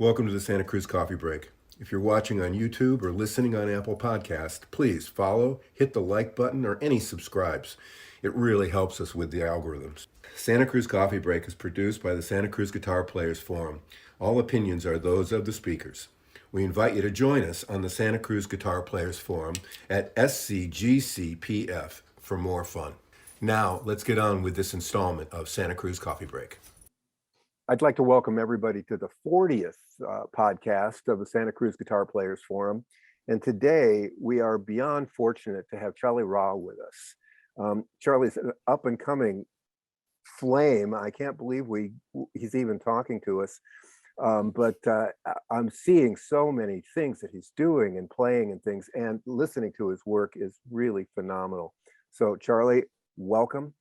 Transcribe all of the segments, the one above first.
Welcome to the Santa Cruz Coffee Break. If you're watching on YouTube or listening on Apple Podcast, please follow, hit the like button, or any subscribes. It really helps us with the algorithms. Santa Cruz Coffee Break is produced by the Santa Cruz Guitar Players Forum. All opinions are those of the speakers. We invite you to join us on the Santa Cruz Guitar Players Forum at SCGCPF for more fun. Now, let's get on with this installment of Santa Cruz Coffee Break. I'd like to welcome everybody to the 40th podcast of the Santa Cruz Guitar Players Forum. And today we are beyond fortunate to have Charlie Rauh with us. Charlie's an up and coming flame. I can't believe he's even talking to us. But I'm seeing so many things that he's doing and playing and things, and listening to his work is really phenomenal. So Charlie, welcome.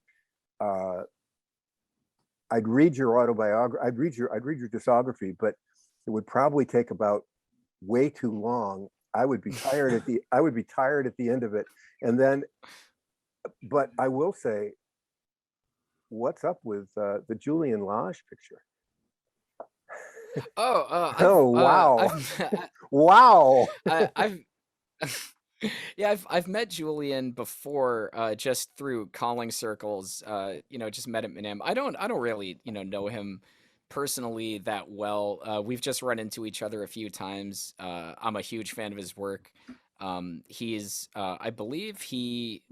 I'd read your autobiography, I'd read your discography, but it would probably take about way too long. I would be tired at the end of it. And then, but I will say, what's up with the Julian Lage picture? Wow. Wow. I've met Julian before, just through calling circles. Just met him. I don't really, know him personally that well. We've just run into each other a few times. I'm a huge fan of his work. I believe he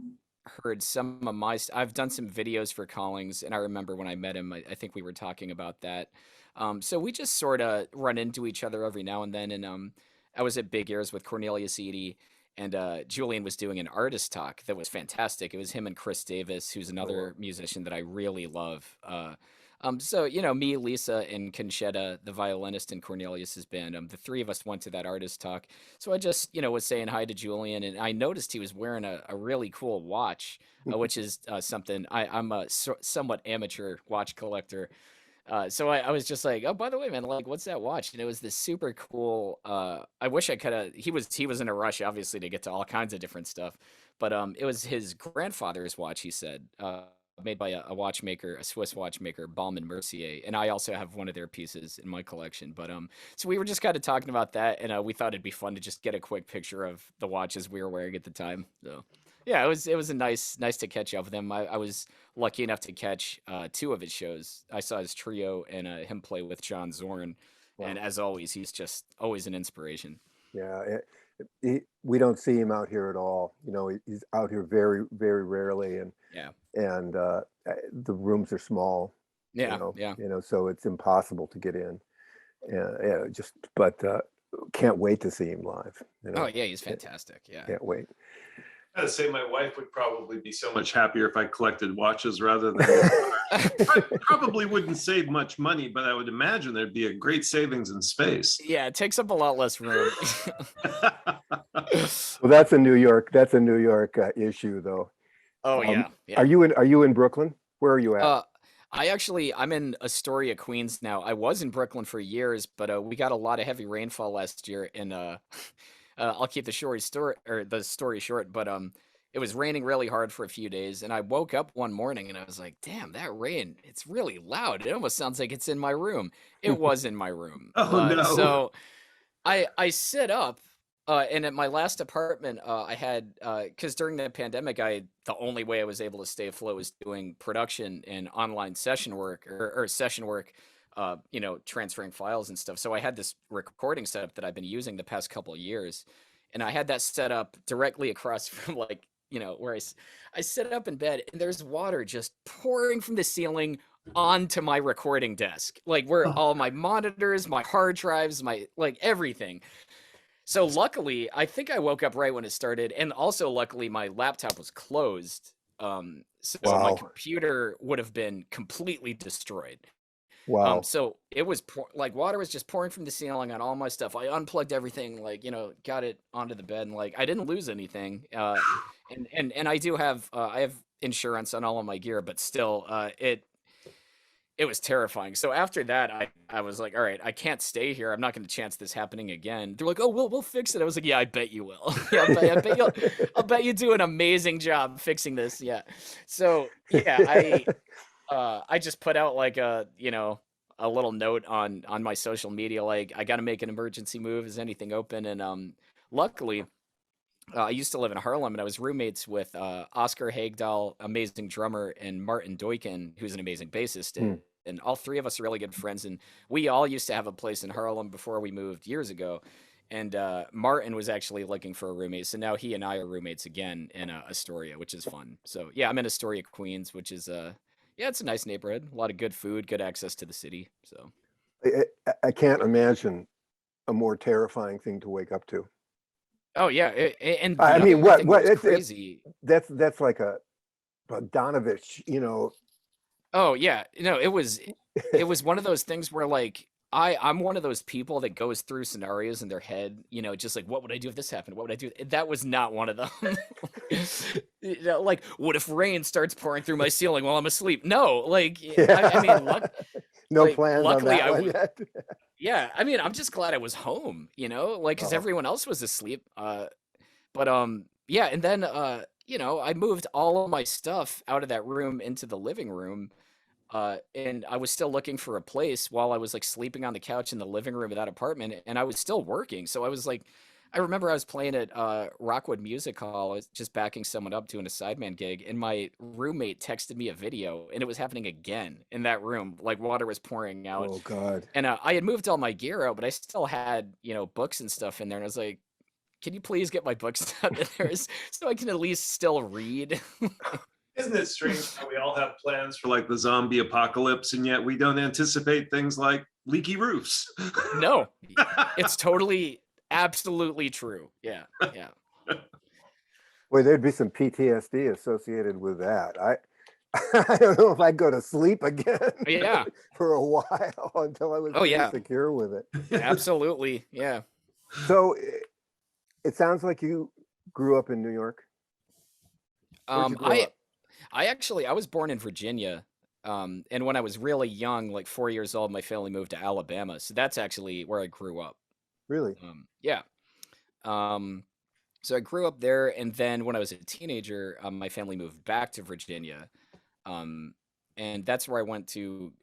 heard some of I've done some videos for callings, and I remember when I met him, I think we were talking about that. So we just sort of run into each other every now and then. And I was at Big Ears with Cornelius Eady, and Julian was doing an artist talk that was fantastic. It was him and Chris Davis, who's another musician that I really love. So, me, Lisa, and Conchetta, the violinist in Cornelius's band, the three of us went to that artist talk. So I just, was saying hi to Julian, and I noticed he was wearing a really cool watch, which is something I'm a somewhat amateur watch collector. So I was just like, oh, by the way, man, like, what's that watch? And it was this super cool. I wish I could have. He was in a rush, obviously, to get to all kinds of different stuff. But it was his grandfather's watch. He said, made by a watchmaker, a Swiss watchmaker, Baume & Mercier, and I also have one of their pieces in my collection. But so we were just kind of talking about that, and we thought it'd be fun to just get a quick picture of the watches we were wearing at the time. So. Yeah, it was a nice to catch up with him. I was lucky enough to catch two of his shows. I saw his trio and him play with John Zorn. Wow. And as always, he's just always an inspiration. Yeah, we don't see him out here at all. He's out here very, very rarely, and the rooms are small. Yeah, so it's impossible to get in. But can't wait to see him live. Oh yeah, he's fantastic. Yeah, can't wait. I gotta say, my wife would probably be so much happier if I collected watches rather than. I probably wouldn't save much money, but I would imagine there'd be a great savings in space. Yeah, it takes up a lot less room. Well, that's a New York issue, though. Oh yeah. Are you in Brooklyn? Where are you at? I'm in Astoria, Queens now. I was in Brooklyn for years, but we got a lot of heavy rainfall last year, and I'll keep the story short, but it was raining really hard for a few days, and I woke up one morning and I was like, damn, that rain, it's really loud. It almost sounds like it's in my room. It was in my room. No. So I sit up, and at my last apartment, I had, because during the pandemic, the only way I was able to stay afloat was doing production and online session work or session work, transferring files and stuff. So I had this recording setup that I've been using the past couple of years, and I had that set up directly across from where I sit up in bed, and there's water just pouring from the ceiling onto my recording desk, where all my monitors, my hard drives, my everything. So luckily, I think I woke up right when it started, and also luckily my laptop was closed, so my computer would have been completely destroyed. Wow. So it was water was just pouring from the ceiling on all my stuff. I unplugged everything, got it onto the bed, and I didn't lose anything. And I do have I have insurance on all of my gear, but still, it was terrifying. So after that, I was like, all right, I can't stay here. I'm not going to chance this happening again. They're like, oh, we'll fix it. I was like, yeah, I bet you will. Yeah, I'll bet you do an amazing job fixing this. Yeah. So yeah, I just put out a little note on my social media, like, I got to make an emergency move. Is anything open? And luckily, I used to live in Harlem, and I was roommates with Oscar Hagdahl, amazing drummer, and Martin Doykin, who's an amazing bassist. Mm. And all three of us are really good friends. And we all used to have a place in Harlem before we moved years ago. And Martin was actually looking for a roommate. So now he and I are roommates again in Astoria, which is fun. So yeah, I'm in Astoria, Queens, which is, yeah, it's a nice neighborhood. A lot of good food, good access to the city. So I can't imagine a more terrifying thing to wake up to. oh yeah, and the I mean, other thing that was it's crazy. that's like a Bogdanovich, you know. Oh yeah, it was one of those things where like I'm one of those people that goes through scenarios in their head, just like what would I do if this happened? What would I do? That was not one of them. Like what if rain starts pouring through my ceiling while I'm asleep? No, like I mean, No like, plans on luckily that one yet. yeah, I mean, I'm just glad I was home, like because Oh. everyone else was asleep. But yeah, and then I moved all of my stuff out of that room into the living room. And I was still looking for a place while I was like sleeping on the couch in the living room of that apartment, and I was still working. So I was like, I remember I was playing at Rockwood Music Hall. I was just backing someone up doing a sideman gig, and my roommate texted me a video, and it was happening again in that room. Like water was pouring out, Oh God. and I had moved all my gear out, but I still had books and stuff in there, and I was like, can you please get my books out of there so I can at least still read? Isn't it strange how we all have plans for like the zombie apocalypse, and yet we don't anticipate things like leaky roofs? No, it's totally, absolutely true. Yeah, yeah. Boy, there'd be some PTSD associated with that. I don't know if I'd go to sleep again. Yeah. For a while until I was Oh, pretty yeah. secure with it. Absolutely. Yeah. So it sounds like you grew up in New York. Where'd you grow up? I was born in Virginia. And when I was really young, like 4 years old, my family moved to Alabama. So that's actually where I grew up. Really? Yeah. So I grew up there, and then when I was a teenager, my family moved back to Virginia. And that's where I went to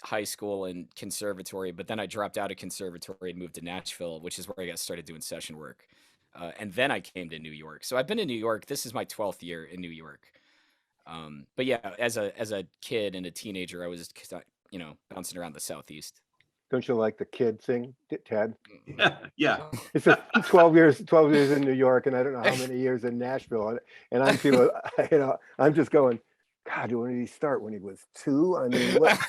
high school and conservatory, but then I dropped out of conservatory and moved to Nashville, which is where I got started doing session work. And then I came to New York. So I've been in New York. This is my 12th year in New York. But yeah, as a kid and a teenager, I was bouncing around the Southeast. Don't you like the kid thing, Ted? Yeah. It's just 12 years in New York, and I don't know how many years in Nashville. And I'm feeling, I'm just going, God, when did he start? When he was 2? I mean, what?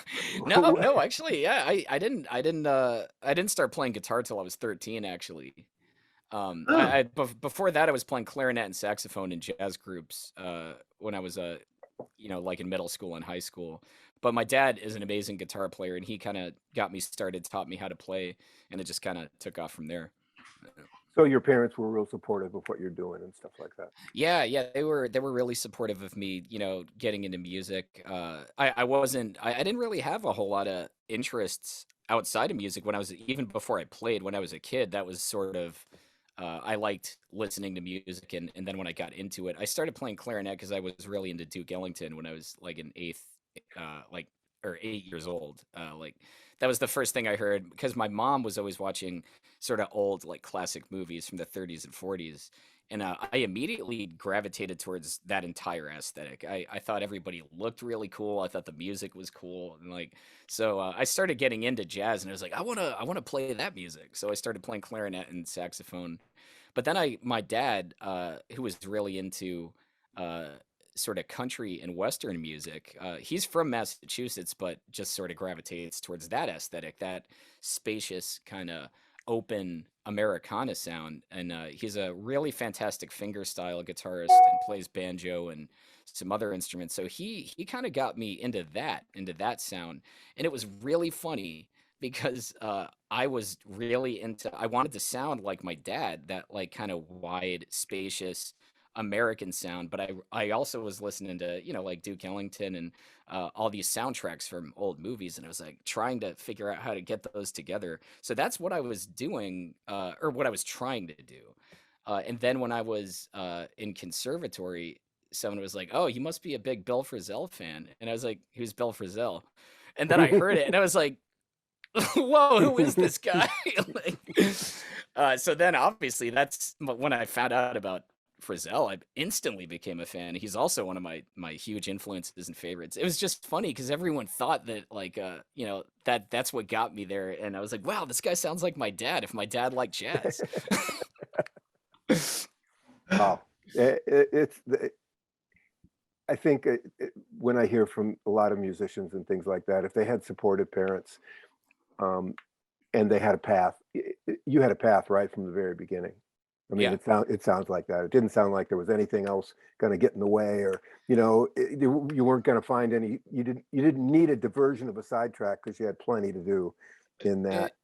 No, actually, yeah, I didn't start playing guitar till I was 13, actually. Before that, I was playing clarinet and saxophone in jazz groups when I was like in middle school and high school. But my dad is an amazing guitar player, and he kind of got me started, taught me how to play, and it just kind of took off from there. So your parents were real supportive of what you're doing and stuff like that. Yeah, they were really supportive of me, getting into music. I didn't really have a whole lot of interests outside of music when I was, even before I played, when I was a kid. That was sort of, I liked listening to music, and then when I got into it, I started playing clarinet because I was really into Duke Ellington when I was like in 8 years old. Like that was the first thing I heard, because my mom was always watching sort of old like classic movies from the 30s and 40s, and I immediately gravitated towards that entire aesthetic. I thought everybody looked really cool. I thought the music was cool, and like so I started getting into jazz, and I was like, I want to play that music. So I started playing clarinet and saxophone. But then my dad, who was really into sort of country and Western music. He's from Massachusetts, but just sort of gravitates towards that aesthetic, that spacious kind of open Americana sound. And he's a really fantastic fingerstyle guitarist and plays banjo and some other instruments. So he kind of got me into that sound. And it was really funny because I was really I wanted to sound like my dad, that like kind of wide, spacious American sound, but I also was listening to like Duke Ellington and all these soundtracks from old movies, and I was like trying to figure out how to get those together. So that's what I was doing, or what I was trying to do. And then when I was in conservatory, someone was like, "Oh, you must be a big Bill Frisell fan," and I was like, "Who's Bill Frisell?" And then I heard it and I was like, whoa, who is this guy? So then obviously that's when I found out about Frizzell, I instantly became a fan. He's also one of my huge influences and favorites. It was just funny because everyone thought that like that's what got me there, and I was like, wow, this guy sounds like my dad. If my dad liked jazz. Wow. I think when I hear from a lot of musicians and things like that, if they had supportive parents, and they had a path, you had a path right from the very beginning. I mean, Yeah. it sounds like that. It didn't sound like there was anything else going to get in the way, or you weren't going to find any. You didn't need a diversion of a sidetrack because you had plenty to do in that.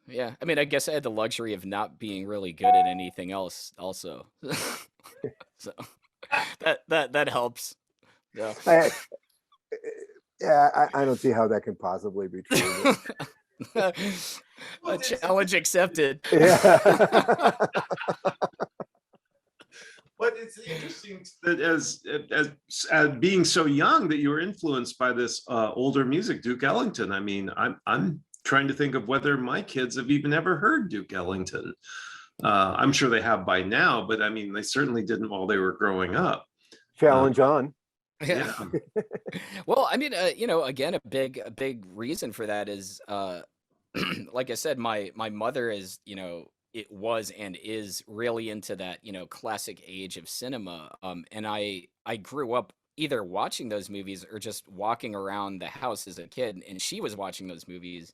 Yeah, I mean, I guess I had the luxury of not being really good at anything else, also. So that helps. Yeah. I don't see how that can possibly be true. A challenge accepted. Yeah. But it's interesting that as being so young that you were influenced by this older music, Duke Ellington. I mean, I'm trying to think of whether my kids have even ever heard Duke Ellington. I'm sure they have by now, but I mean, they certainly didn't while they were growing up. Challenge on. Yeah. Well, I mean, again, a big reason for that is, like I said, my mother is, it was and is really into that, classic age of cinema. And I grew up either watching those movies or just walking around the house as a kid, and she was watching those movies.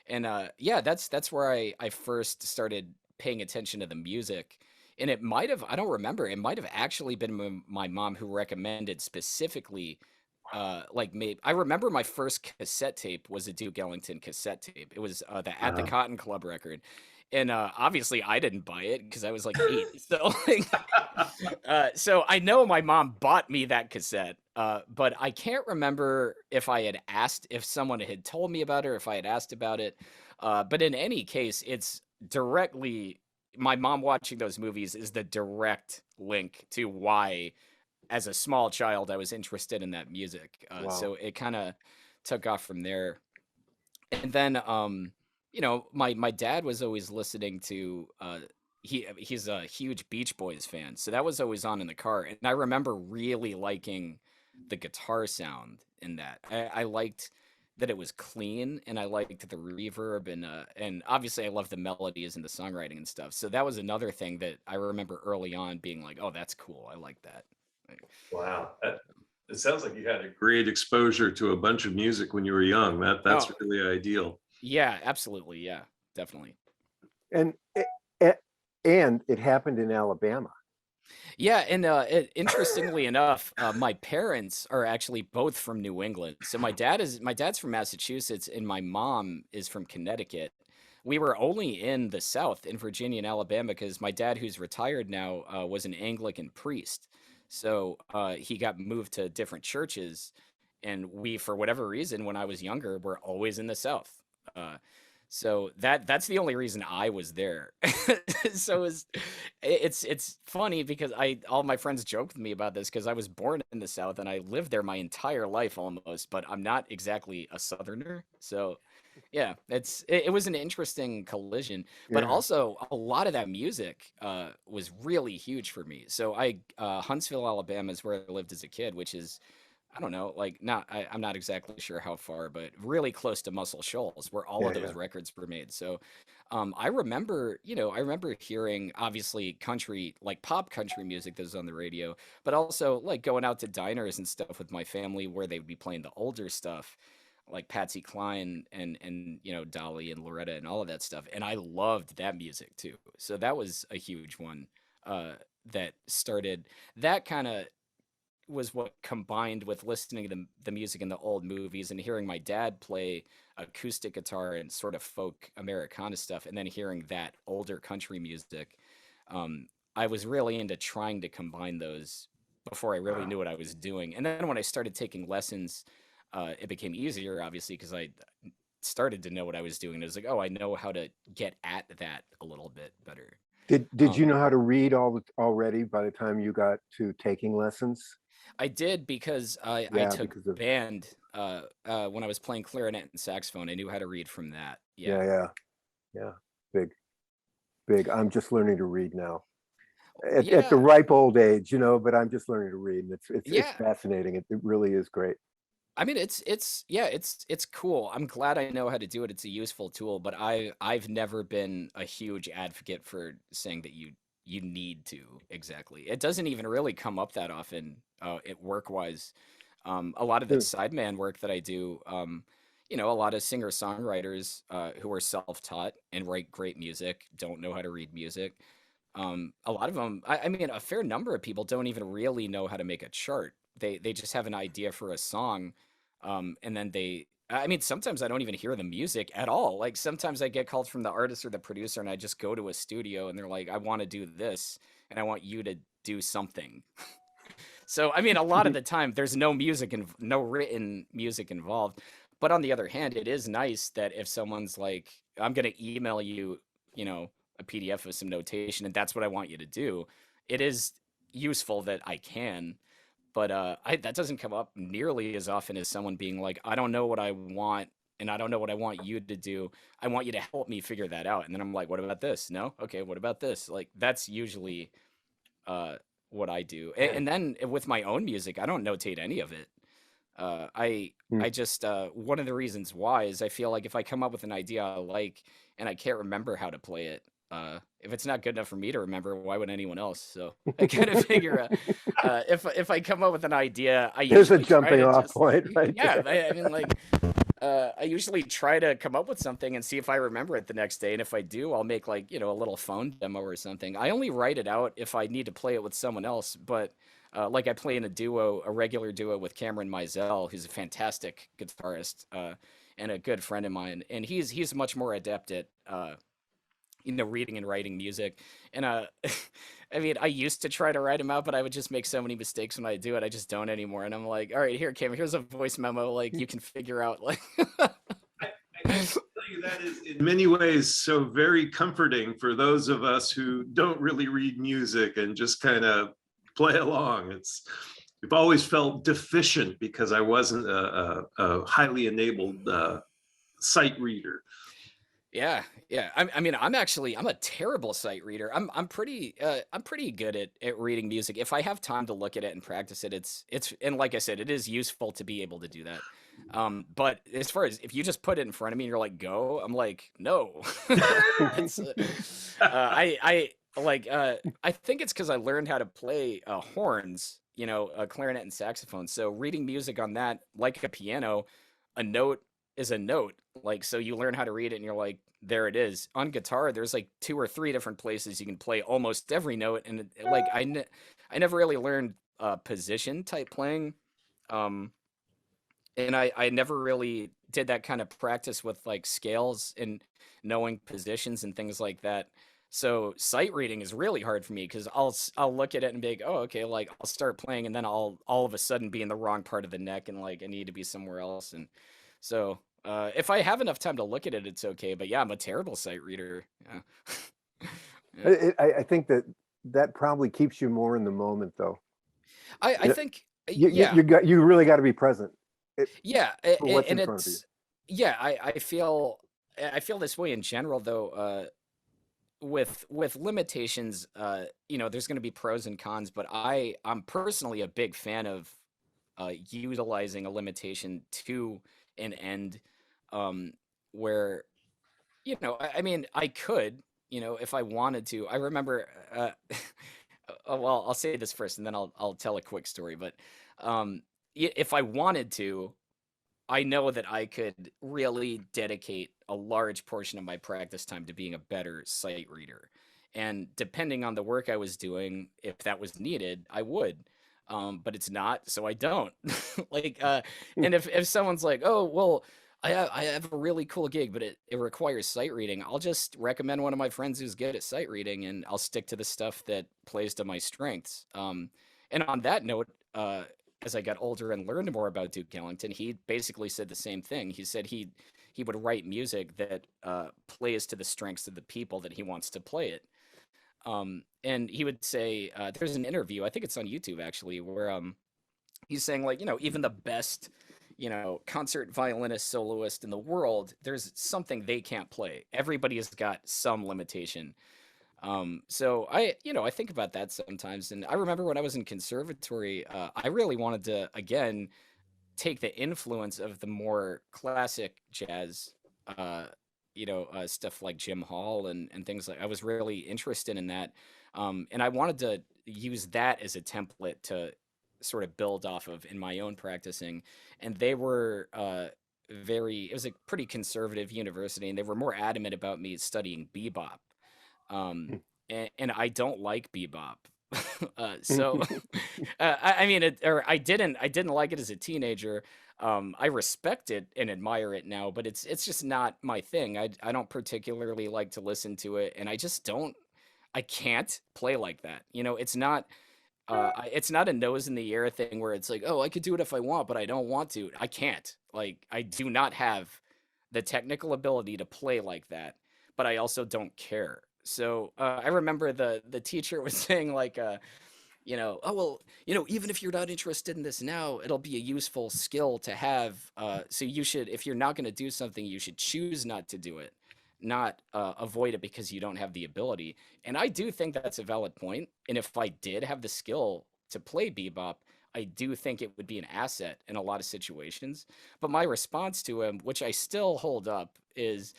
And yeah, that's where I first started paying attention to the music. And it might have, I don't remember, it might have actually been my mom who recommended specifically, like maybe, I remember my first cassette tape was a Duke Ellington cassette tape. It was the At the Cotton Club record. And obviously I didn't buy it because I was like 8. So so I know my mom bought me that cassette, but I can't remember if I had asked, if someone had told me about it, or if I had asked about it. But in any case, it's directly, my mom watching those movies is the direct link to why, as a small child, I was interested in that music. Wow. So it kind of took off from there. And then, my dad was always listening to, he's a huge Beach Boys fan. So that was always on in the car. And I remember really liking the guitar sound in that. I liked that it was clean, and I liked the reverb, and obviously I love the melodies and the songwriting and stuff. So that was another thing that I remember early on being like, oh, that's cool. I like that. Wow. It sounds like you had a great exposure to a bunch of music when you were young. That's really ideal. Yeah, absolutely. Yeah, definitely. And it happened in Alabama. Yeah, and interestingly enough, my parents are actually both from New England. So my dad's from Massachusetts, and my mom is from Connecticut. We were only in the South, in Virginia and Alabama, because my dad, who's retired now, was an Anglican priest. So he got moved to different churches, and we, for whatever reason, when I was younger, were always in the South. So that's the only reason I was there. So it's funny because all my friends joke with me about this because I was born in the South and I lived there my entire life almost, but I'm not exactly a Southerner. So yeah, it was an interesting collision, but Yeah. also a lot of that music was really huge for me. So Huntsville, Alabama is where I lived as a kid, which is, I don't know, like I'm not exactly sure how far, but really close to Muscle Shoals, where all of those records were made. So, I remember hearing obviously country, like pop country music that was on the radio, but also like going out to diners and stuff with my family where they would be playing the older stuff, like Patsy Cline and Dolly and Loretta and all of that stuff. And I loved that music too. So that was a huge one that started that kind of, was what combined with listening to the music in the old movies and hearing my dad play acoustic guitar and sort of folk Americana stuff, and then hearing that older country music. I was really into trying to combine those before I really knew what I was doing. And then when I started taking lessons, it became easier, obviously, because I started to know what I was doing. It was like, oh, I know how to get at that a little bit better. Did you know how to read already by the time you got to taking lessons? I did because I Yeah, took because of band when I was playing clarinet and saxophone. I knew how to read from that. Yeah. yeah, yeah, yeah. Big, big. I'm just learning to read now. At the Yeah. ripe old age, but I'm just learning to read, and it's Yeah. fascinating. It really is great. I mean, yeah, it's cool. I'm glad I know how to do it. It's a useful tool, but I've never been a huge advocate for saying that you need to exactly. It doesn't even really come up that often, at work wise. A lot of the Hmm. sideman work that I do, a lot of singer-songwriters who are self-taught and write great music don't know how to read music. A lot of them, I mean, a fair number of people don't even really know how to make a chart. They just have an idea for a song, and then I mean, sometimes I don't even hear the music at all. Like sometimes I get called from the artist or the producer, and I just go to a studio, and they're like, "I want to do this, and I want you to do something." So, I mean, a lot of the time there's no music and no written music involved. But on the other hand, it is nice that if someone's like, I'm going to email you, a PDF of some notation, and that's what I want you to do, it is useful that I can. But that doesn't come up nearly as often as someone being like, I don't know what I want, and I don't know what I want you to do. I want you to help me figure that out. And then I'm like, what about this? No? Okay, what about this? Like, that's usually uh, what I do. And then with my own music, I don't notate any of it. Uh, I Hmm. I just one of the reasons why is I feel like if I come up with an idea I like and I can't remember how to play it, if it's not good enough for me to remember, why would anyone else? So I kind of figure if I come up with an idea, I There's a usually try jumping to off just point right yeah. there. I mean, like I usually try to come up with something and see if I remember it the next day. And if I do, I'll make like, a little phone demo or something. I only write it out if I need to play it with someone else. But like I play in a regular duo with Cameron Mizell, who's a fantastic guitarist and a good friend of mine. And he's much more adept at, reading and writing music. And I mean, I used to try to write them out, but I would just make so many mistakes when I do it. I just don't anymore. And I'm like, all right, here, Cam, here's a voice memo. Like you can figure out like. I can tell you that is in many ways so very comforting for those of us who don't really read music and just kind of play along. We've always felt deficient because I wasn't a highly enabled sight reader. Yeah, yeah. I mean, I'm a terrible sight reader. I'm pretty good at reading music. If I have time to look at it and practice it, it's and like I said, it is useful to be able to do that. But as far as if you just put it in front of me and you're like, go, I'm like, no. It's I like I think it's because I learned how to play horns, a clarinet and saxophone. So reading music on that, like a piano, a note is a note. Like, so you learn how to read it and you're like, there it is. On guitar, there's like two or three different places you can play almost every note. And like, I never really learned position type playing. Um, and I never really did that kind of practice with like scales and knowing positions and things like that. So sight reading is really hard for me because I'll look at it and be like, oh, okay, like I'll start playing and then I'll all of a sudden be in the wrong part of the neck and like I need to be somewhere else. And so if I have enough time to look at it, it's okay. But yeah, I'm a terrible sight reader. Yeah. Yeah. I think that probably keeps you more in the moment, though. I Yeah, think you got you really got to be present yeah, for what's in and front of you. it's yeah, I feel this way in general though. With limitations, there's going to be pros and cons, but I'm personally a big fan of utilizing a limitation to an end, um, where I mean, I could, if I wanted to. I remember, well, I'll say this first, and then I'll tell a quick story. But if I wanted to, I know that I could really dedicate a large portion of my practice time to being a better sight reader. And depending on the work I was doing, if that was needed, I would. But it's not, so I don't. Like, and if someone's like, oh, well, I have a really cool gig, but it requires sight reading, I'll just recommend one of my friends who's good at sight reading, and I'll stick to the stuff that plays to my strengths. And on that note, as I got older and learned more about Duke Ellington, he basically said the same thing. He said he would write music that plays to the strengths of the people that he wants to play it. And he would say, there's an interview, I think it's on YouTube actually, where he's saying, like, even the best, concert violinist soloist in the world, there's something they can't play. Everybody has got some limitation. So I think about that sometimes. And I remember when I was in conservatory, I really wanted to, again, take the influence of the more classic jazz, stuff like Jim Hall and things like. I was really interested in that, and I wanted to use that as a template to sort of build off of in my own practicing. And they were it was a pretty conservative university, and they were more adamant about me studying bebop. Hmm. And I don't like bebop. So I mean, I didn't like it as a teenager. I respect it and admire it now, but it's just not my thing. I don't particularly like to listen to it, and I can't play like that. It's not a nose in the air thing where it's like, oh, I could do it if I want, but I don't want to. I can't. Like, I do not have the technical ability to play like that, but I also don't care. So I remember the teacher was saying, like, oh, well, even if you're not interested in this now, it'll be a useful skill to have. So you should, if you're not going to do something, you should choose not to do it, not avoid it because you don't have the ability. And I do think that's a valid point. And if I did have the skill to play bebop, I do think it would be an asset in a lot of situations. But my response to him, which I still hold up, is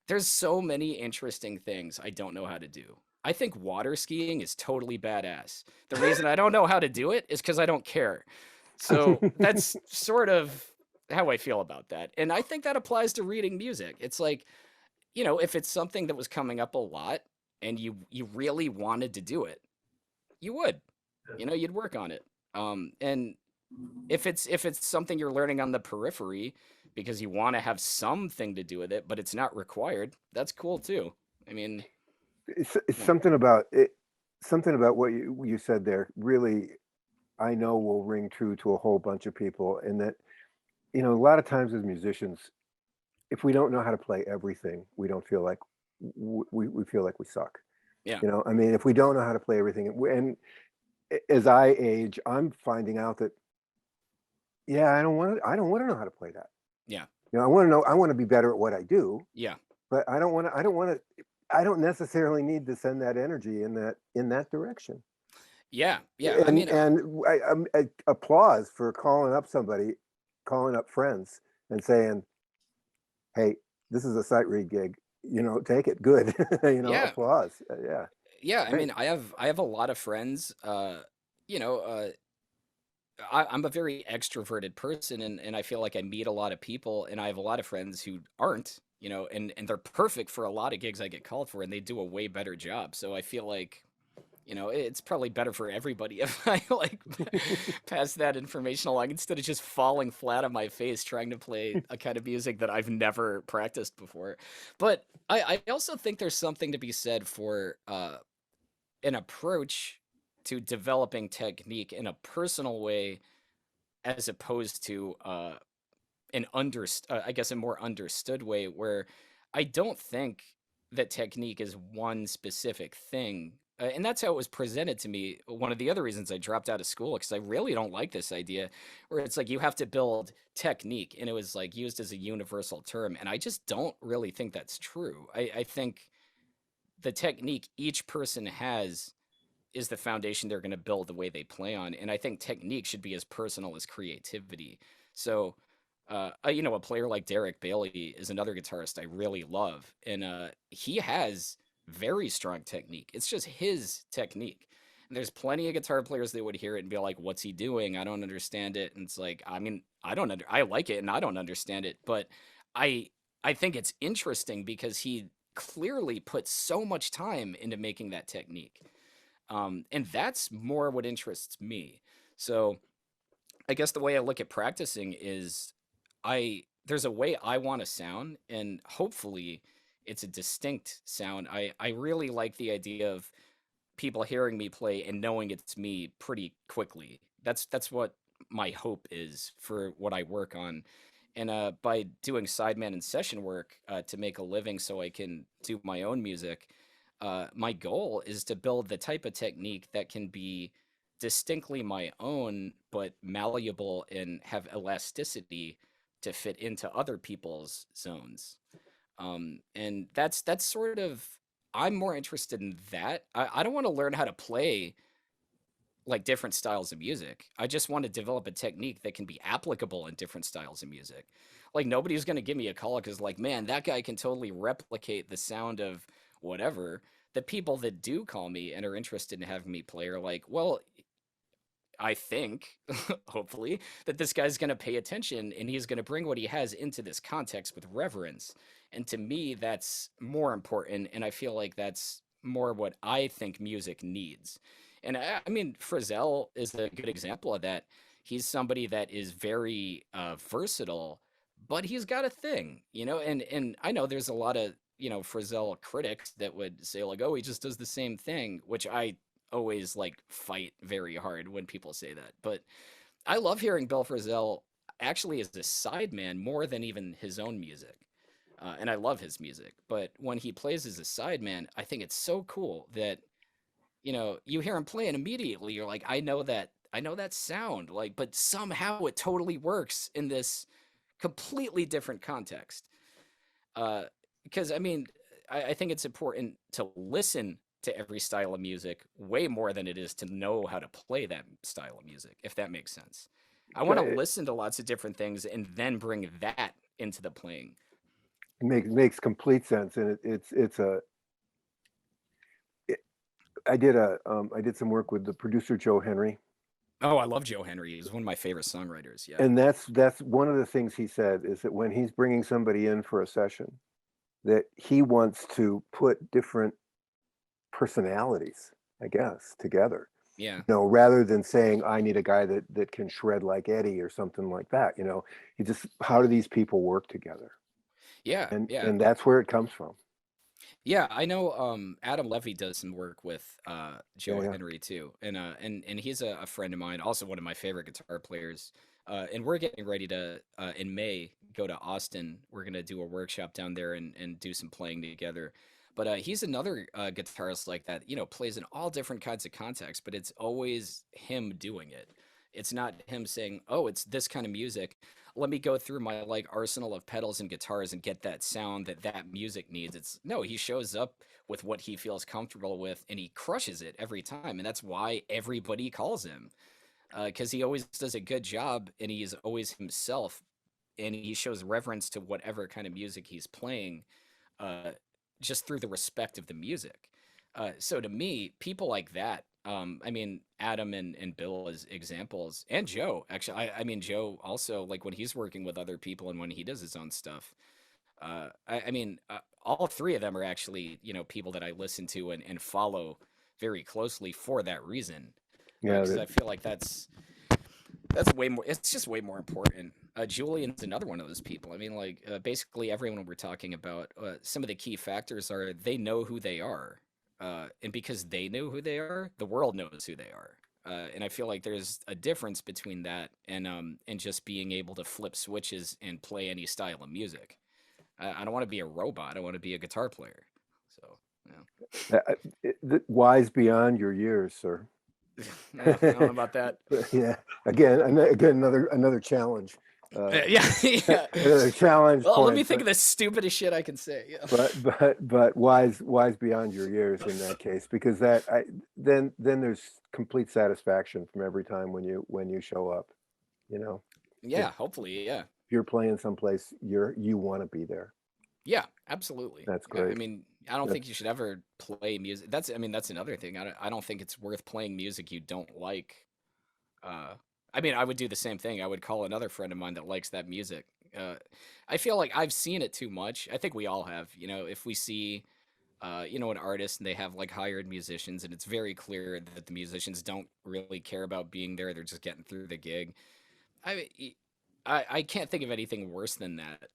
there's so many interesting things I don't know how to do. I think water skiing is totally badass. The reason I don't know how to do it is because I don't care. So that's sort of how I feel about that. And I think that applies to reading music. It's like, if it's something that was coming up a lot and you really wanted to do it, you would. You'd work on it. And if it's something you're learning on the periphery because you want to have something to do with it, but it's not required, that's cool too. I mean, It's yeah. something about it. Something about what you said there really, I know, will ring true to a whole bunch of people. And that, a lot of times as musicians, if we don't know how to play everything, we don't feel like we feel like we suck. Yeah. I mean, if we don't know how to play everything, and as I age, I'm finding out that, yeah, I don't want to know how to play that. Yeah. I want to know, I want to be better at what I do, Yeah. but I don't necessarily need to send that energy in that direction. Yeah. Yeah. I mean, And I applause for calling up friends and saying, hey, this is a sight read gig, take it good. yeah. Applause. Yeah. Yeah. I Great. mean, I have a lot of friends, you know, uh, I'm a very extroverted person, and I feel like I meet a lot of people, and I have a lot of friends who aren't, and they're perfect for a lot of gigs I get called for, and they do a way better job. So I feel like, it's probably better for everybody if I like pass that information along instead of just falling flat on my face trying to play a kind of music that I've never practiced before. But I also think there's something to be said for an approach to developing technique in a personal way as opposed to I guess a more understood way where I don't think that technique is one specific thing. And that's how it was presented to me. One of the other reasons I dropped out of school because I really don't like this idea where it's like you have to build technique and it was like used as a universal term. And I just don't really think that's true. I think the technique each person has is the foundation they're going to build the way they play on. And I think technique should be as personal as creativity. So, a player like Derek Bailey is another guitarist I really love. And he has very strong technique. It's just his technique. And there's plenty of guitar players that would hear it and be like, what's he doing? I don't understand it. And it's like, I mean, I like it and I don't understand it. But I, I think it's interesting because he clearly put so much time into making that technique. And that's more what interests me. So I guess the way I look at practicing is there's a way I want to sound, and hopefully it's a distinct sound. I really like the idea of people hearing me play and knowing it's me pretty quickly. That's what my hope is for what I work on. And by doing sideman and session work to make a living so I can do my own music, my goal is to build the type of technique that can be distinctly my own, but malleable and have elasticity to fit into other people's zones. And that's sort of, I'm more interested in that. I don't want to learn how to play like different styles of music. I just want to develop a technique that can be applicable in different styles of music. Like nobody's going to give me a call because like, man, that guy can totally replicate the sound of whatever. The people that do call me and are interested in having me play are like, well, I think, hopefully, that this guy's going to pay attention and he's going to bring what he has into this context with reverence. And to me, that's more important. And I feel like that's more what I think music needs. And I mean, Frizzell is a good example of that. He's somebody that is very versatile, but he's got a thing, you know. And I know there's a lot of Frizzell critics that would say like, oh, he just does the same thing, which I always like fight very hard when people say that. But I love hearing Bill Frisell actually as a sideman more than even his own music. And I love his music. But when he plays as a sideman, I think it's so cool that, you hear him playing immediately. You're like, I know that sound. Like, but somehow it totally works in this completely different context. Because I mean, I think it's important to listen to every style of music way more than it is to know how to play that style of music, if that makes sense. I want to listen to lots of different things and then bring that into the playing. Makes complete sense, and I did some work with the producer Joe Henry. Oh, I love Joe Henry. He's one of my favorite songwriters. Yeah. And that's one of the things he said is that when he's bringing somebody in for a session, that he wants to put different personalities, I guess, together. Yeah. Rather than saying I need a guy that can shred like Eddie or something like that. He just, how do these people work together? Yeah. And that's where it comes from. Yeah, I know Adam Levy does some work with Joe Yeah. Henry too. And he's a friend of mine, also one of my favorite guitar players. And we're getting ready to in May go to Austin. We're gonna do a workshop down there and do some playing together. But he's another guitarist like that, plays in all different kinds of contexts, but it's always him doing it. It's not him saying, "Oh, it's this kind of music. Let me go through my like arsenal of pedals and guitars and get that sound that music needs." It's no, he shows up with what he feels comfortable with and he crushes it every time. And that's why everybody calls him. Because he always does a good job and he's always himself and he shows reverence to whatever kind of music he's playing, just through the respect of the music. So to me, people like that, I mean, Adam and Bill as examples, and Joe, actually, I mean, Joe also, like when he's working with other people and when he does his own stuff, I mean, all three of them are actually, people that I listen to and follow very closely for that reason. Yeah, Because I feel like that's way more, it's just way more important. Julian's another one of those people. I mean, like, basically everyone we're talking about, some of the key factors are they know who they are. And because they know who they are, the world knows who they are. And I feel like there's a difference between that and just being able to flip switches and play any style of music. I don't want to be a robot. I want to be a guitar player. So, wise beyond your years, sir. I don't know about that. Yeah. Again, another challenge. Yeah. Another challenge. Well, let me think of the stupidest shit I can say. Yeah. But wise beyond your years in that case, because then there's complete satisfaction from every time when you show up. Yeah. Hopefully. Yeah. If you're playing someplace, you want to be there. Yeah, absolutely. That's great. I mean, I don't think you should ever play music. That's another thing. I don't think it's worth playing music you don't like. I mean, I would do the same thing. I would call another friend of mine that likes that music. I feel like I've seen it too much. I think we all have. If we see, an artist and they have like hired musicians, and it's very clear that the musicians don't really care about being there. They're just getting through the gig. I can't think of anything worse than that.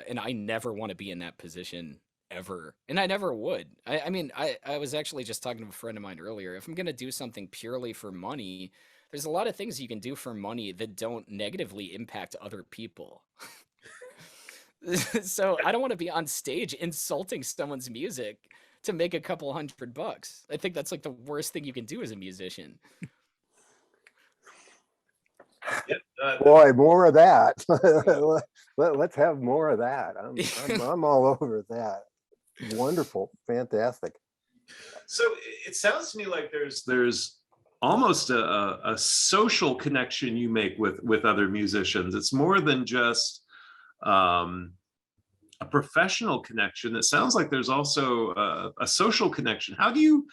And I never want to be in that position ever. And I never would. I mean, I was actually just talking to a friend of mine earlier. If I'm going to do something purely for money, there's a lot of things you can do for money that don't negatively impact other people. So I don't want to be on stage insulting someone's music to make a couple $100. I think that's like the worst thing you can do as a musician. Boy, more of that. Let's have more of that. I'm all over that. Wonderful, fantastic. So it sounds to me like there's almost a social connection you make with other musicians. It's more than just a professional connection. It sounds like there's also a social connection. How do you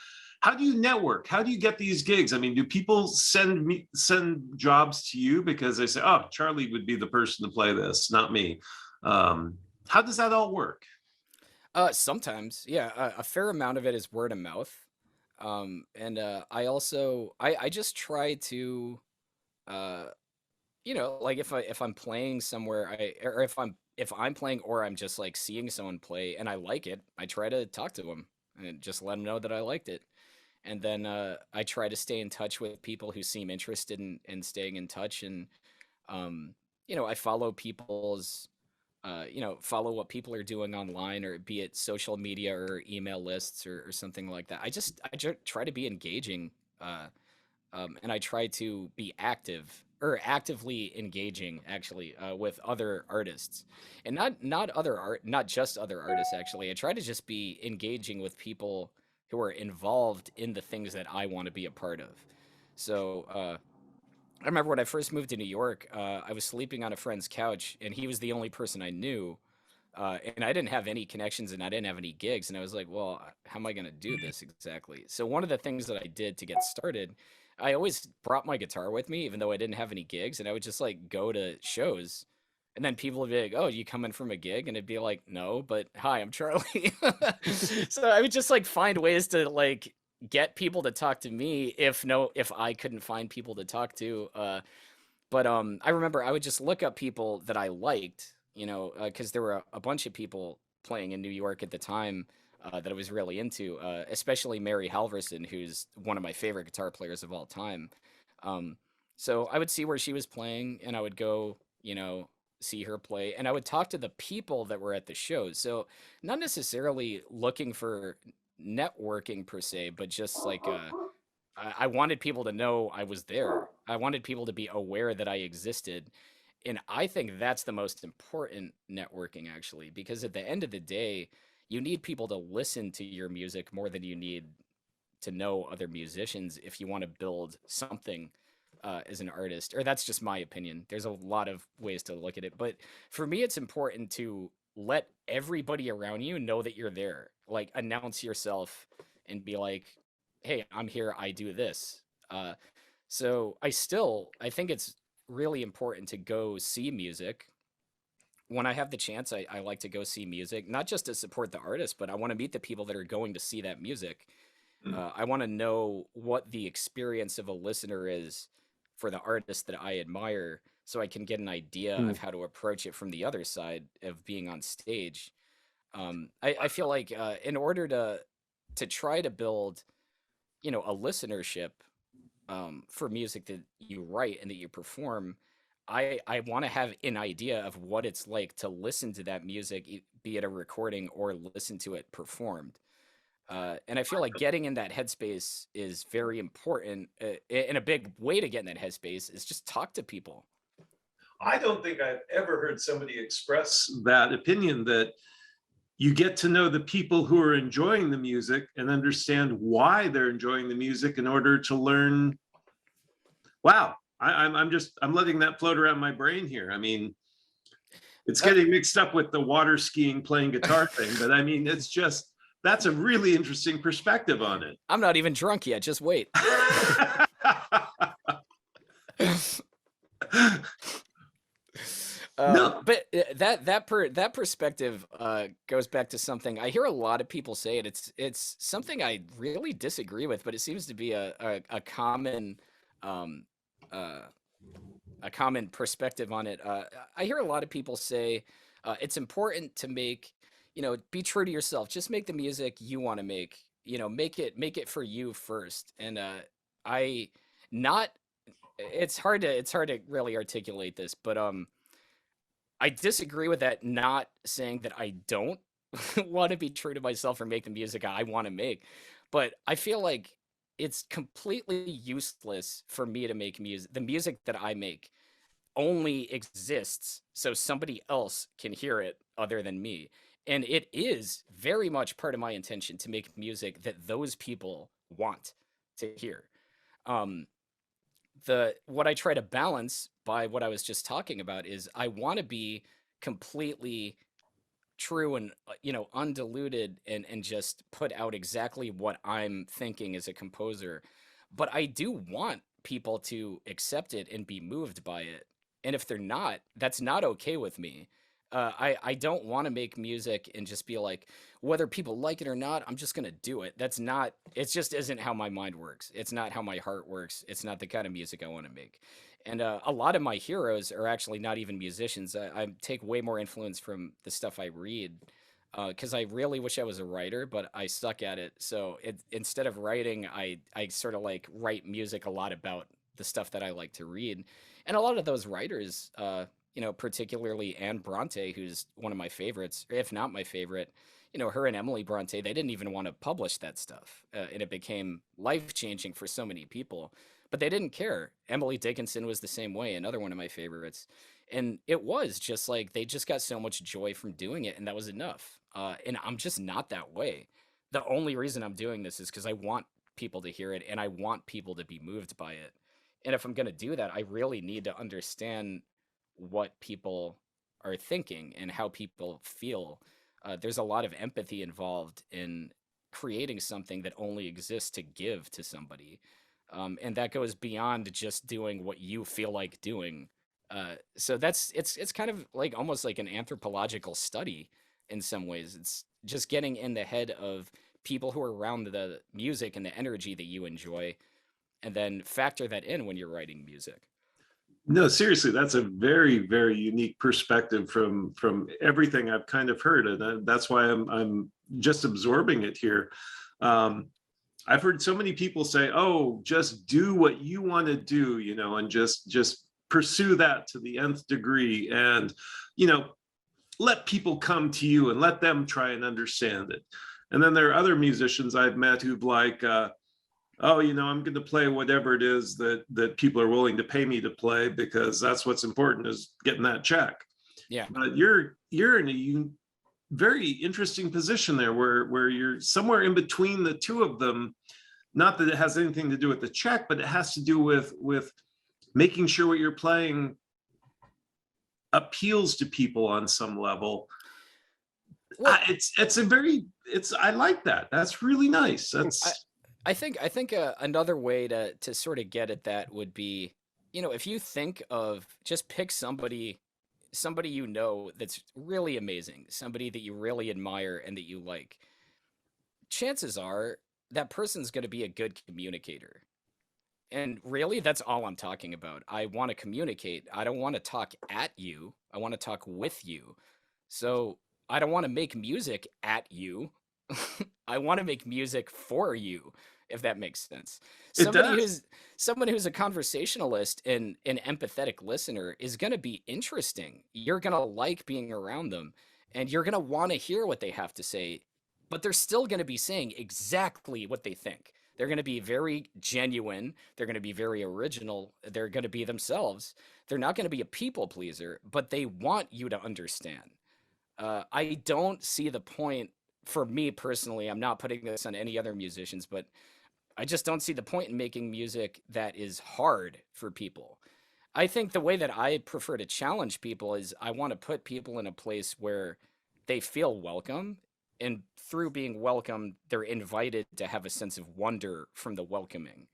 network? How do you get these gigs? I mean, do people send jobs to you because they say, oh, Charlie would be the person to play this, not me? How does that all work? Sometimes, yeah, a fair amount of it is word of mouth. And I just try to, uh, like if I'm playing somewhere, or if I'm playing or I'm just like seeing someone play and I like it, I try to talk to them and just let them know that I liked it. And then I try to stay in touch with people who seem interested in staying in touch. And I follow follow what people are doing online, or be it social media or email lists or something like that. I try to be engaging, and I try to be actively engaging actually, with other artists, and not just other artists. Actually, I try to just be engaging with people who are involved in the things that I want to be a part of. So I remember when I first moved to New York, I was sleeping on a friend's couch, and he was the only person I knew. And I didn't have any connections and I didn't have any gigs. And I was like, well, how am I going to do this exactly? So one of the things that I did to get started, I always brought my guitar with me, even though I didn't have any gigs. And I would just like go to shows. And then people would be like, oh, you coming from a gig? And it'd be like, no, but hi, I'm Charlie. So I would just like find ways to like get people to talk to me if I couldn't find people to talk to. But I remember I would just look up people that I liked, because there were a bunch of people playing in New York at the time, that I was really into, especially Mary Halverson, who's one of my favorite guitar players of all time. Um, so I would see where she was playing, and I would go, see her play, and I would talk to the people that were at the shows. So not necessarily looking for networking per se, but just like I wanted people to know I was there. I wanted people to be aware that I existed. And I think that's the most important networking, actually, because at the end of the day, you need people to listen to your music more than you need to know other musicians if you want to build something, as an artist. Or that's just my opinion. There's a lot of ways to look at it. But for me, it's important to let everybody around you know that you're there. Like, announce yourself and be like, hey, I'm here, I do this. So I think it's really important to go see music. When I have the chance, I like to go see music, not just to support the artist, but I want to meet the people that are going to see that music. I want to know what the experience of a listener is for the artist that I admire, so I can get an idea Hmm. of how to approach it from the other side of being on stage. I feel like, in order to try to build, a listenership, for music that you write and that you perform, I want to have an idea of what it's like to listen to that music, be it a recording or listen to it performed. And I feel like getting in that headspace is very important. And a big way to get in that headspace is just talk to people. I don't think I've ever heard somebody express that opinion, that you get to know the people who are enjoying the music and understand why they're enjoying the music in order to learn. Wow, I'm letting that float around my brain here. I mean, it's getting mixed up with the water skiing playing guitar thing, but I mean, that's a really interesting perspective on it. I'm not even drunk yet. Just wait. No. But that perspective goes back to something I hear a lot of people say it. It's something I really disagree with, but it seems to be a common, um, uh, a common perspective on it. I hear a lot of people say, it's important to be true to yourself. Just make the music you want to make. Make it for you first. And I not. It's hard to really articulate this, but I disagree with that. Not saying that I don't want to be true to myself or make the music I want to make, but I feel like it's completely useless for me to make music, the music that I make, only exists so somebody else can hear it other than me. And it is very much part of my intention to make music that those people want to hear. Um, what I try to balance by what I was just talking about is I want to be completely true and undiluted and just put out exactly what I'm thinking as a composer, but I do want people to accept it and be moved by it. And if they're not, that's not okay with me. I don't want to make music and just be like, whether people like it or not, I'm just gonna do it. That's not. It just isn't how my mind works. It's not how my heart works. It's not the kind of music I want to make. And a lot of my heroes are actually not even musicians. I take way more influence from the stuff I read, because I really wish I was a writer, but I suck at it. So instead of writing, I sort of like write music a lot about the stuff that I like to read. And a lot of those writers, particularly Anne Bronte, who's one of my favorites, if not my favorite, her and Emily Bronte, they didn't even want to publish that stuff. And it became life changing for so many people, but they didn't care. Emily Dickinson was the same way, another one of my favorites. And it was just like they just got so much joy from doing it, and that was enough. And I'm just not that way. The only reason I'm doing this is because I want people to hear it and I want people to be moved by it. And if I'm going to do that, I really need to understand what people are thinking and how people feel. There's a lot of empathy involved in creating something that only exists to give to somebody. And that goes beyond just doing what you feel like doing. So it's kind of like almost like an anthropological study in some ways. It's just getting in the head of people who are around the music and the energy that you enjoy, and then factor that in when you're writing music. No, seriously, that's a very, very unique perspective from everything I've kind of heard, and that's why I'm just absorbing it here. I've heard so many people say, "Oh, just do what you want to do," and just pursue that to the nth degree, and let people come to you and let them try and understand it. And then there are other musicians I've met who've like, oh, I'm going to play whatever it is that people are willing to pay me to play, because that's what's important, is getting that check. Yeah. But you're in a very interesting position there where you're somewhere in between the two of them. Not that it has anything to do with the check, but it has to do with making sure what you're playing appeals to people on some level. Well, I like that. That's really nice. I think another way to sort of get at that would be, if you think of, just pick somebody that's really amazing, somebody that you really admire and that you like. Chances are that person's going to be a good communicator. And really, that's all I'm talking about. I want to communicate. I don't want to talk at you. I want to talk with you. So I don't want to make music at you. I want to make music for you, if that makes sense. Someone who's a conversationalist and an empathetic listener is going to be interesting. You're going to like being around them, and you're going to want to hear what they have to say, but they're still going to be saying exactly what they think. They're going to be very genuine. They're going to be very original. They're going to be themselves. They're not going to be a people pleaser, but they want you to understand. I don't see the point, for me personally. I'm not putting this on any other musicians, but I just don't see the point in making music that is hard for people. I think the way that I prefer to challenge people is I want to put people in a place where they feel welcome, and through being welcome, they're invited to have a sense of wonder from the welcoming.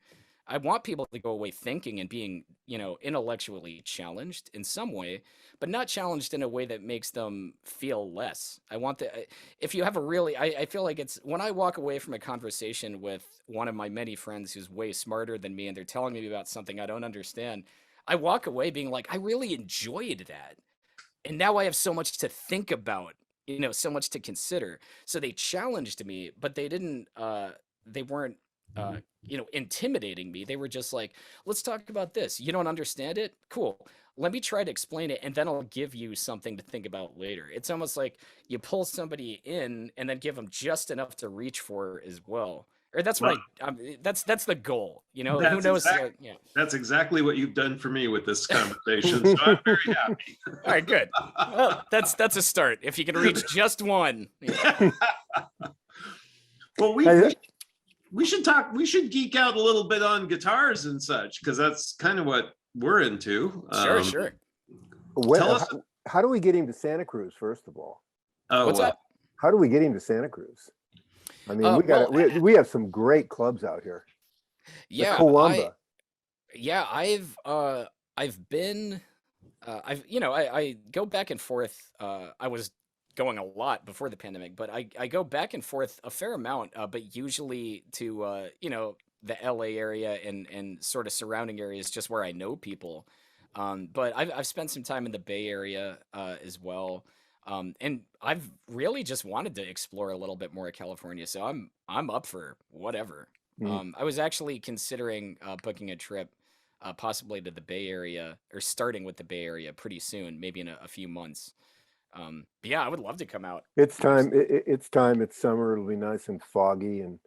I want people to go away thinking and being, intellectually challenged in some way, but not challenged in a way that makes them feel less. If you have I feel like it's when I walk away from a conversation with one of my many friends who's way smarter than me and they're telling me about something I don't understand, I walk away being like, I really enjoyed that. And now I have so much to think about, so much to consider. So they challenged me, but they didn't, they weren't intimidating me. They were just like, let's talk about this. You don't understand it? Cool. Let me try to explain it, and then I'll give you something to think about later. It's almost like you pull somebody in and then give them just enough to reach for as well. Or that's what Well, that's the goal. Who that's knows? exactly Yeah. that's exactly what you've done for me with this conversation. So I'm very happy. All right, good. Well, that's a start. If you can reach just one. Yeah. Well, we should talk. We should geek out a little bit on guitars and such, because that's kind of what we're into. Sure. Tell us. How do we get him to Santa Cruz, first of all? Oh, What's that? How do we get him to Santa Cruz? I mean, we have some great clubs out here. Yeah, The Columba. I've been, I go back and forth. I was going a lot before the pandemic, but I go back and forth a fair amount, but usually to, the LA area and sort of surrounding areas, just where I know people. But I've spent some time in the Bay Area, as well. And I've really just wanted to explore a little bit more of California, so I'm up for whatever. I was actually considering booking a trip, possibly to the Bay Area, or starting with the Bay Area pretty soon, maybe in a few months. But yeah, I would love to come out. It's time. It's time. It's summer. It'll be nice and foggy and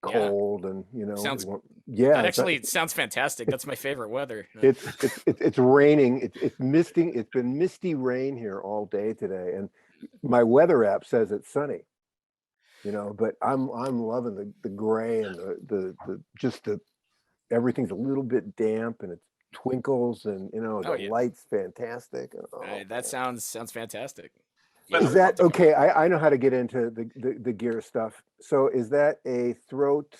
Yeah, cold, and sounds yeah. that actually sounds fantastic. That's my favorite weather. It's raining. It's misting. It's been misty rain here all day today, and my weather app says it's sunny. But I'm loving the gray and the everything's a little bit damp, and it twinkles, and Oh the yeah, light's fantastic. Oh, that man. sounds fantastic. But Yeah, Is I would love that to come okay? out. I know how to get into the gear stuff. So is that a throat?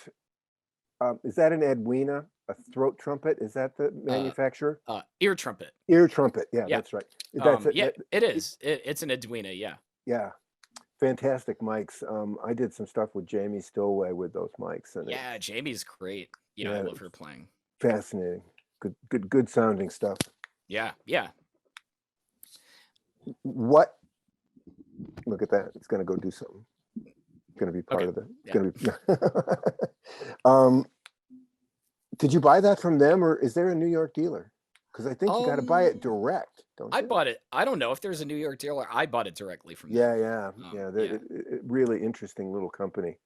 Is that an Edwina, a throat trumpet? Is that the Uh, manufacturer? Ear trumpet. Ear trumpet. Yeah, Yeah. that's right. That's it. Yeah, it is. It's an Edwina. Yeah. Yeah, fantastic mics. I did some stuff with Jamie Stillway with those mics, and Yeah, Jamie's great. Yeah, I yeah, love her playing. fascinating. Good sounding stuff. Yeah. What? Look at that. It's gonna go do something. It's gonna be part Okay. of the. It's Yeah. gonna be. Did you buy that from them, or is there a New York dealer? Because I think you got to buy it direct, don't I you? bought it. I don't know if there's a New York dealer. I bought it directly from Yeah, them. yeah. Yeah. Really interesting little company.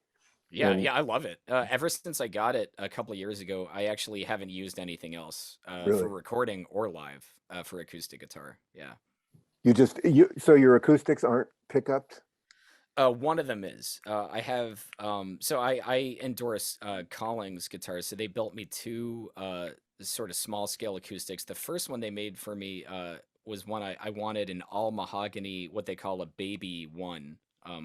Yeah, And I love it. Ever since I got it a couple of years ago, I actually haven't used anything else for really, recording or live for acoustic guitar. Yeah. so your acoustics aren't pickups? One of them is. I have so I endorse Collings guitars. So they built me two sort of small scale acoustics. The first one they made for me was one I wanted an all mahogany, what they call a baby one.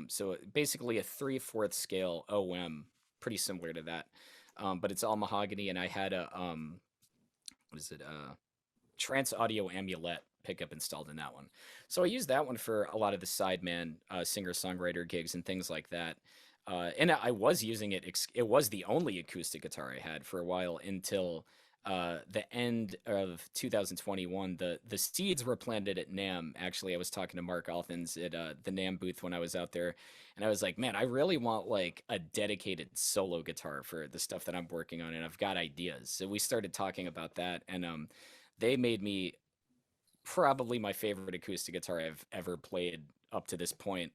So basically a 3/4 scale OM, pretty similar to that. But it's all mahogany, and I had a what is it? Trance Audio Amulet pickup installed in that one. So I used that one for a lot of the sideman singer-songwriter gigs and things like that. And I was using it. It was the only acoustic guitar I had for a while until the end of 2021. The seeds were planted at NAMM. Actually, I was talking to Mark Althans at the NAMM booth when I was out there, and I was like, man, I really want like a dedicated solo guitar for the stuff that I'm working on, and I've got ideas. So we started talking about that, and they made me probably my favorite acoustic guitar I've ever played up to this point.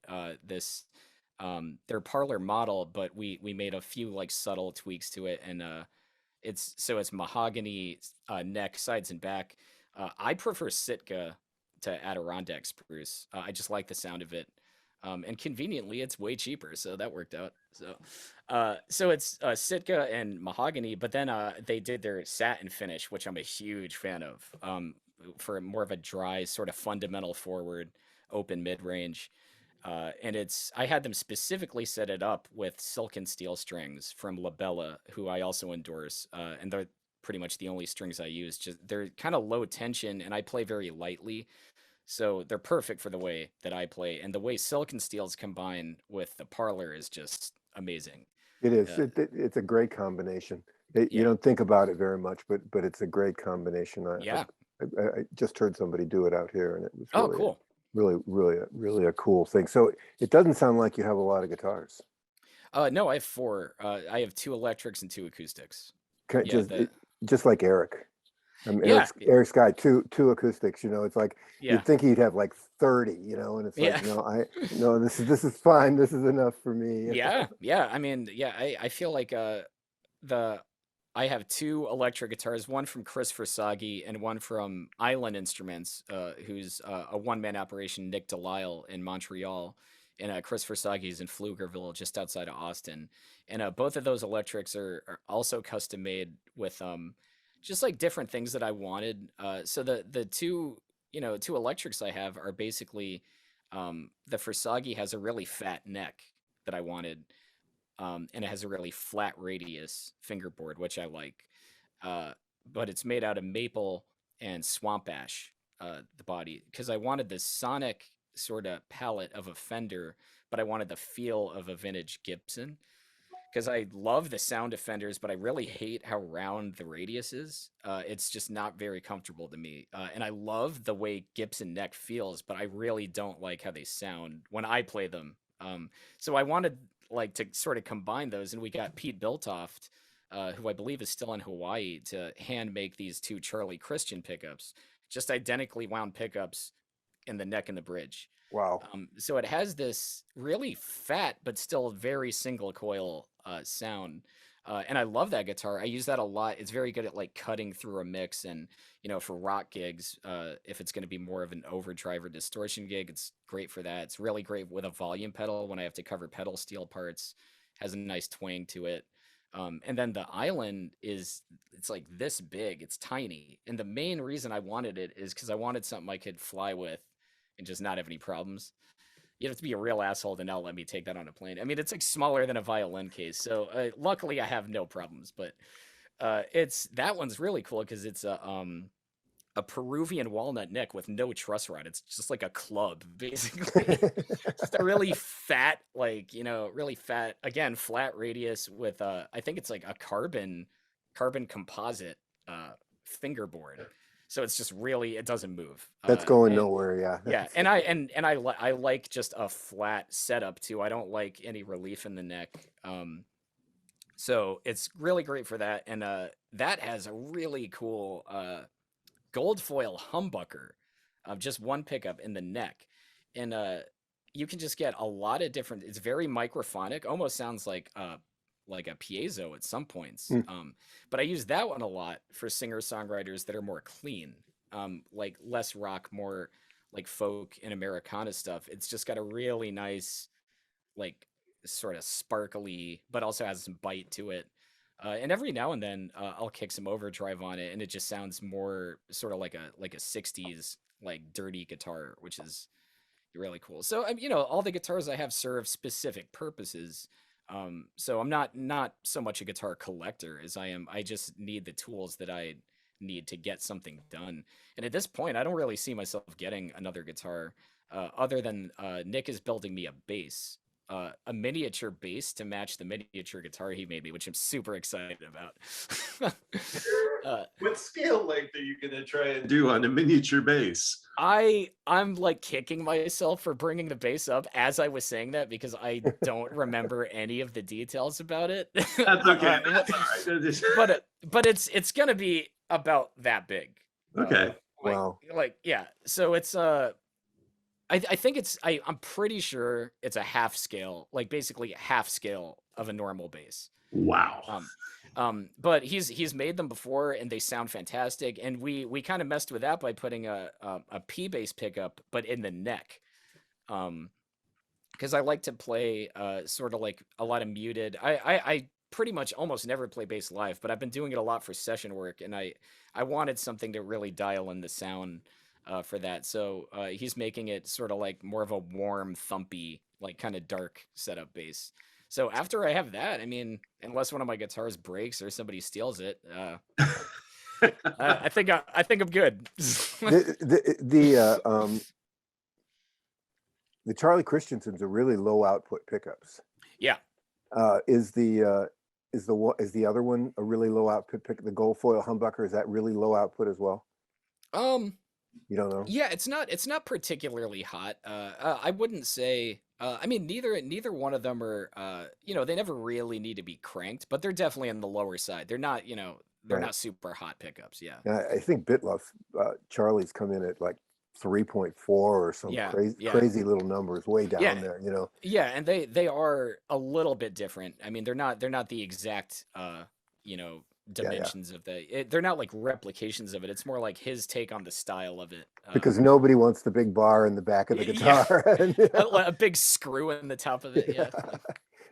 Their parlor model, but we made a few like subtle tweaks to it, and it's mahogany neck, sides and back. I prefer Sitka to Adirondack spruce. I just like the sound of it. And conveniently it's way cheaper, so that worked out. So it's Sitka and mahogany, but then they did their satin finish, which I'm a huge fan of. For more of a dry, sort of fundamental forward, open mid range. And I had them specifically set it up with silken steel strings from Labella, who I also endorse. And they're pretty much the only strings I use. Just they're kind of low tension, and I play very lightly. So they're perfect for the way that I play. And the way silken steels combine with the parlor is just amazing. It is. Uh, It's a great combination. You yeah. don't think about it very much, but it's a great combination. Yeah. I just heard somebody do it out here, and it was Oh, really, cool. really a cool thing. So it doesn't sound like you have a lot of guitars. No, I have four. I have two electrics and two acoustics. Kind Yeah, just like Eric. yeah, Eric's got two acoustics. It's like yeah, you'd think he'd have like 30. And it's like yeah. no, this is fine. This is enough for me. Yeah, yeah. I mean, yeah, I feel like the I have two electric guitars, one from Chris Versaghi and one from Island Instruments, who's a one-man operation, Nick Delisle in Montreal, and Chris Versaghi is in Pflugerville, just outside of Austin. And both of those electrics are also custom made with just like different things that I wanted. So the two electrics I have are basically the Versaghi has a really fat neck that I wanted, and it has a really flat radius fingerboard, which I like. Uh, but it's made out of maple and swamp ash, the body, because I wanted the sonic sort of palette of a Fender, but I wanted the feel of a vintage Gibson. Because I love the sound of Fenders, but I really hate how round the radius is. It's just not very comfortable to me. And I love the way Gibson neck feels, but I really don't like how they sound when I play them. So I wanted like to sort of combine those, and we got Pete Biltoft, who I believe is still in Hawaii, to hand make these two Charlie Christian pickups, just identically wound pickups in the neck and the bridge. Wow. So it has this really fat but still very single coil sound, and I love that guitar. I use that a lot. It's very good at like cutting through a mix, and for rock gigs, if it's going to be more of an overdrive or distortion gig, it's great for that. It's really great with a volume pedal when I have to cover pedal steel parts. Has a nice twang to it. And then the Island it's like this big. It's tiny, and the main reason I wanted it is because I wanted something I could fly with and just not have any problems. You have to be a real asshole to not let me take that on a plane. I mean, it's like smaller than a violin case, so luckily I have no problems. But it's that one's really cool because it's a Peruvian walnut neck with no truss rod. It's just like a club, basically. Just a really fat, like really fat, again, flat radius with I think it's like a carbon composite fingerboard. So it's just really, it doesn't move. That's going nowhere. Yeah. Yeah, and I like just a flat setup too. I don't like any relief in the neck. So it's really great for that. And that has a really cool gold foil humbucker of just one pickup in the neck. And you can just get a lot of different, it's very microphonic, almost sounds like a piezo at some points. But I use that one a lot for singer-songwriters that are more clean, like less rock, more like folk and Americana stuff. It's just got a really nice, like sort of sparkly, but also has some bite to it. And every now and then I'll kick some overdrive on it, and it just sounds more sort of like a 60s like dirty guitar, which is really cool. So all the guitars I have serve specific purposes. So I'm not so much a guitar collector as I just need the tools that I need to get something done. And at this point, I don't really see myself getting another guitar, other than Nick is building me a bass, a miniature bass to match the miniature guitar he made me, which I'm super excited about. What scale length are you gonna try and do on a miniature bass? I'm like kicking myself for bringing the bass up as I was saying that, because I don't remember any of the details about it. That's okay. That's all right. but it's gonna be about that big. Okay. Wow. Like yeah. So it's I think I'm pretty sure it's a half scale, like basically a half scale of a normal bass. Wow. But he's made them before, and they sound fantastic. And we kind of messed with that by putting a P bass pickup, but in the neck. Because I like to play sort of like a lot of muted. I pretty much almost never play bass live, but I've been doing it a lot for session work, and I wanted something to really dial in the sound for that. So he's making it sort of like more of a warm, thumpy, like kind of dark setup bass. So after I have that, I mean, unless one of my guitars breaks or somebody steals it, I think I'm good. The Charlie Christensen's are really low output pickups. Yeah. Is the other one a really low output pick? The gold foil humbucker, is that really low output as well? You don't know? Yeah, it's not particularly hot. I wouldn't say I mean, neither one of them are, they never really need to be cranked, but they're definitely on the lower side. They're not, they're Right. not super hot pickups. Yeah. And I think Bitluff, Charlie's come in at like 3.4 or some Yeah. crazy, Yeah. crazy little numbers way down Yeah. there, Yeah, and they are a little bit different. I mean, they're not the exact dimensions of they're not like replications of it. It's more like his take on the style of it. Because nobody wants the big bar in the back of the Yeah. guitar. A big screw in the top of it. Yeah.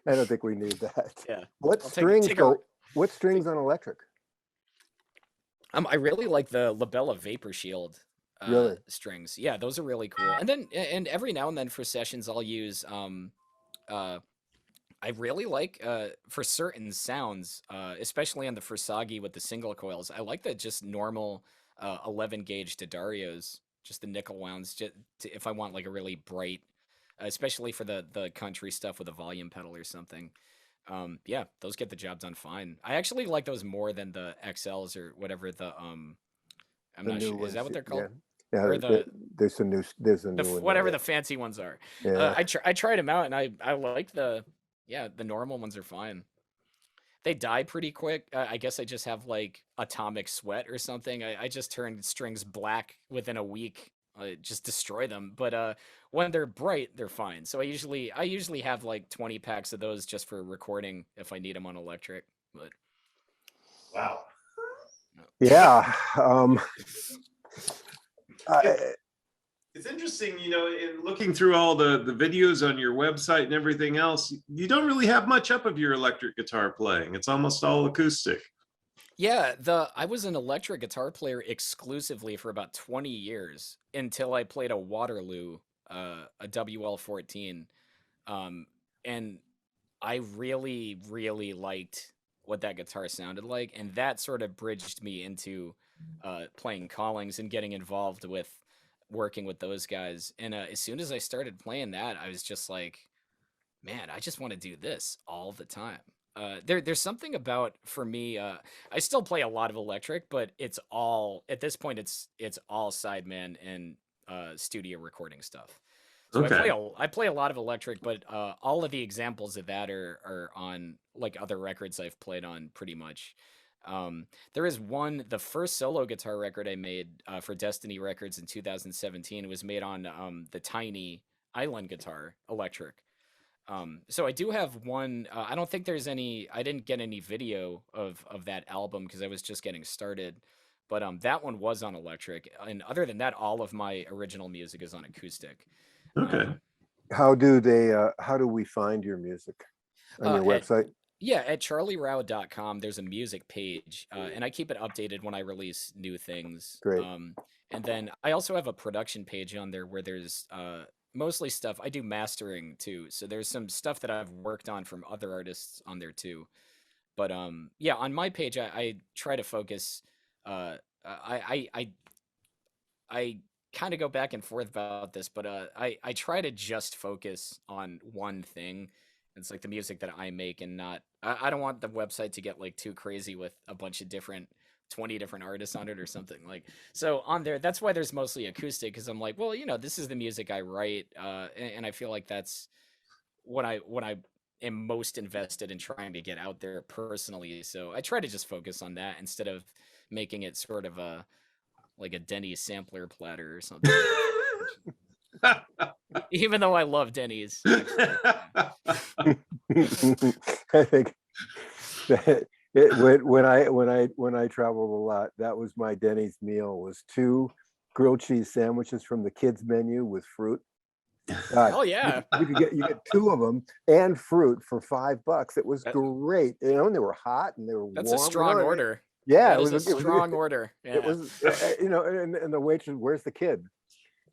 I don't think we need that. Yeah. What I'll strings take go? What strings on electric? I really like the Labella Vapor Shield Really? strings. Yeah, those are really cool. And then every now and then for sessions I'll use I really like for certain sounds, especially on the Versagi with the single coils. I like the just normal 11 gauge D'Addarios, just the nickel wounds, if I want like a really bright, especially for the country stuff with a volume pedal or something. Yeah, those get the job done fine. I actually like those more than the XLs or whatever I'm The not new sure. Is ones, that what they're called? Yeah, Or there's a new one. whatever the fancy ones are. Yeah. I tried them out and I like the normal ones are fine. They die pretty quick. I guess I just have like atomic sweat or something. I just turned strings black within a week. Just destroy them. But when they're bright, they're fine. So I usually have like 20 packs of those just for recording if I need them on electric. But Wow. Yeah. It's interesting, in looking through all the videos on your website and everything else, you don't really have much up of your electric guitar playing. It's almost all acoustic. yeah, I was an electric guitar player exclusively for about 20 years until I played a Waterloo, a WL14. And I really, really liked what that guitar sounded like, and that sort of bridged me into playing callings and getting involved with working with those guys. And as soon as I started playing that, I was just like, man, I just want to do this all the time. There's something about, for me, I still play a lot of electric, but it's all at this point it's all sideman and studio recording stuff. So Okay. I play a lot of electric, but all of the examples of that are on like other records I've played on pretty much. There is the first solo guitar record I made for Destiny Records in 2017 was made on the tiny Island guitar electric. So I do have one. I don't think there's any. I didn't get any video of that album because I was just getting started. But that one was on electric, and other than that, all of my original music is on acoustic. Okay. How do we find your music on your website? Yeah, at charlierauh.com, there's a music page, and I keep it updated when I release new things. Great. And then I also have a production page on there where there's mostly stuff. I do mastering too, so there's some stuff that I've worked on from other artists on there too. But yeah, on my page, I try to focus. I kind of go back and forth about this, but I try to just focus on one thing. It's like the music that I make, and not. I don't want the website to get like too crazy with a bunch of 20 different artists on it or something like. So on there, that's why there's mostly acoustic, because I'm like, well, this is the music I write, and I feel like that's what I am most invested in trying to get out there personally. So I try to just focus on that instead of making it sort of like a Denny's sampler platter or something. Even though I love Denny's. I think that when I traveled a lot, that was my Denny's meal, was 2 grilled cheese sandwiches from the kids menu with fruit. Oh yeah, you get 2 of them and fruit for $5. It was great, and they were hot and they were that's warm. a strong order. Yeah, it was a strong order. Yeah. It was, and the waitress, where's the kid?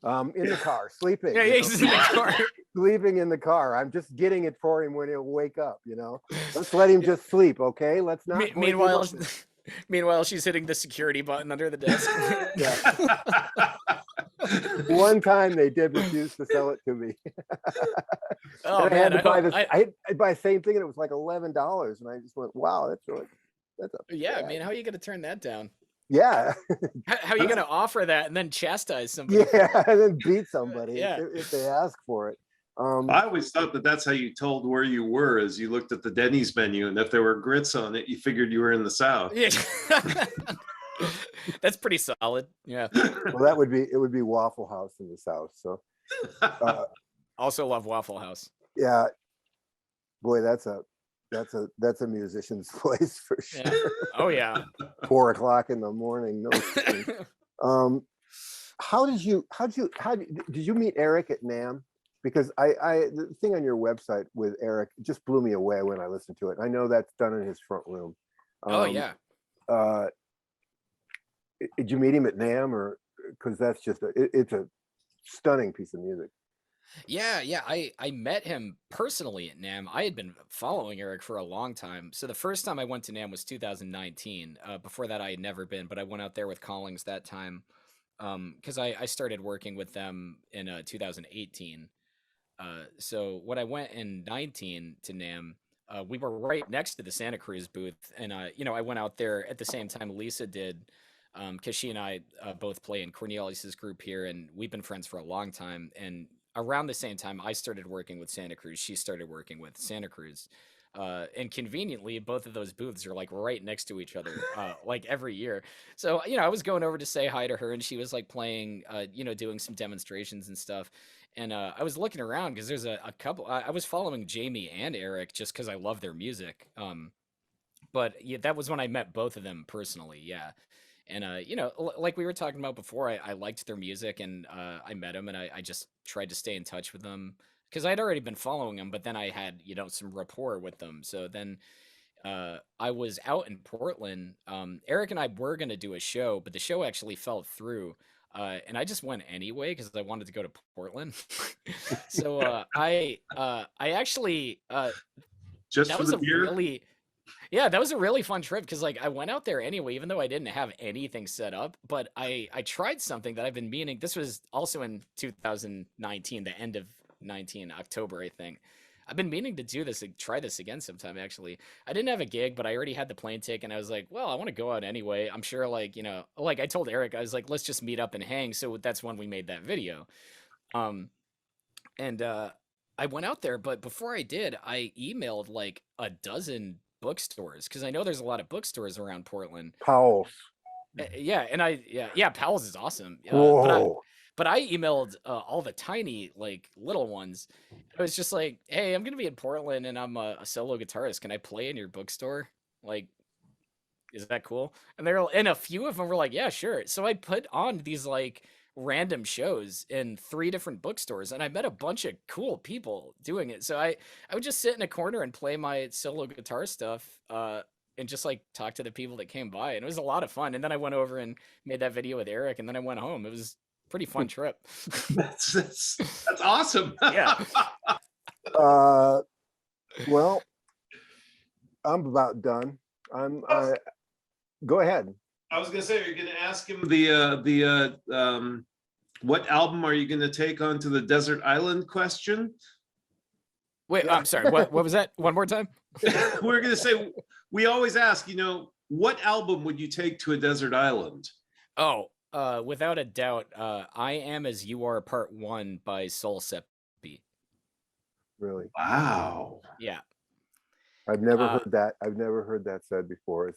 In the car, sleeping. Yeah, he's in the car. Sleeping in the car. I'm just getting it for him when he'll wake up. Let's let him just sleep, okay? Let's not. Meanwhile, she's hitting the security button under the desk. One time they did refuse to sell it to me. Oh and man, I had to buy the same thing, and it was like $11, and I just went, "Wow, that's yeah." I mean, how are you gonna turn that down? Yeah. How are you gonna offer that and then chastise somebody? Yeah, and then beat somebody Yeah. if they ask for it. I always thought that that's how you told where you were, as you looked at the Denny's menu, and if there were grits on it, you figured you were in the South. Yeah. That's pretty solid. Yeah. Well, it would be Waffle House in the South. So Also love Waffle House. yeah, boy, that's a musician's place for sure. Yeah. Oh yeah. 4 o'clock in the morning. No kidding. Did you meet Eric at NAMM? Because the thing on your website with Eric just blew me away when I listened to it. I know that's done in his front room. Oh yeah. Did you meet him at NAMM, or because that's just it's a stunning piece of music? Yeah, I met him personally at NAMM. I had been following Eric for a long time. So the first time I went to NAMM was 2019. Before that, I had never been, but I went out there with Collings that time because I started working with them in 2018. So when I went in 19 to NAMM, we were right next to the Santa Cruz booth, and I went out there at the same time Lisa did, because she and I both play in Cornelius's group here, and we've been friends for a long time. And around the same time I started working with Santa Cruz, she started working with Santa Cruz. And conveniently, both of those booths are like right next to each other, like every year. So, I was going over to say hi to her, and she was like playing, doing some demonstrations and stuff. And I was looking around because there's a couple. I was following Jamie and Eric just because I love their music. But yeah, that was when I met both of them personally. Yeah. And, like we were talking about before, I liked their music, and I met them, and I just tried to stay in touch with them because I'd already been following them, but then I had, some rapport with them. So then I was out in Portland. Eric and I were going to do a show, but the show actually fell through. And I just went anyway because I wanted to go to Portland. So I actually Just that for was the a beer? really yeah, that was a really fun trip because like I went out there anyway, even though I didn't have anything set up. But I tried something that I've been meaning. This was also in 2019, the end of 19 October, I think. I've been meaning to do this, like, try this again sometime. Actually, I didn't have a gig, but I already had the plane ticket, and I was like, well, I want to go out anyway. I'm sure, like like I told Eric, I was like, let's just meet up and hang. So that's when we made that video. Um, and I went out there, but before I did, I emailed like a dozen bookstores because I know there's a lot of bookstores around Portland. Powell's. Yeah, and yeah, Powell's is awesome. Whoa. But I emailed all the tiny like little ones. It was just like, hey, I'm gonna be in Portland and I'm a solo guitarist. Can I play in your bookstore? Like, is that cool? And a few of them were like, yeah, sure. So I put on these like random shows in 3 different bookstores, and I met a bunch of cool people doing it. So I would just sit in a corner and play my solo guitar stuff, and just like talk to the people that came by, and it was a lot of fun. And then I went over and made that video with Eric, and then I went home. It was a pretty fun trip. That's awesome. Yeah. Well, I'm about done. Go ahead. I was gonna say, are you gonna ask him what album are you gonna take onto the desert island question? Wait, I'm sorry. What was that? One more time. We're gonna say, we always ask, what album would you take to a desert island? Oh, without a doubt, I Am As You Are Part 1 by Soul Seppi. Really? Wow. Yeah. I've never heard that. I've never heard that said before as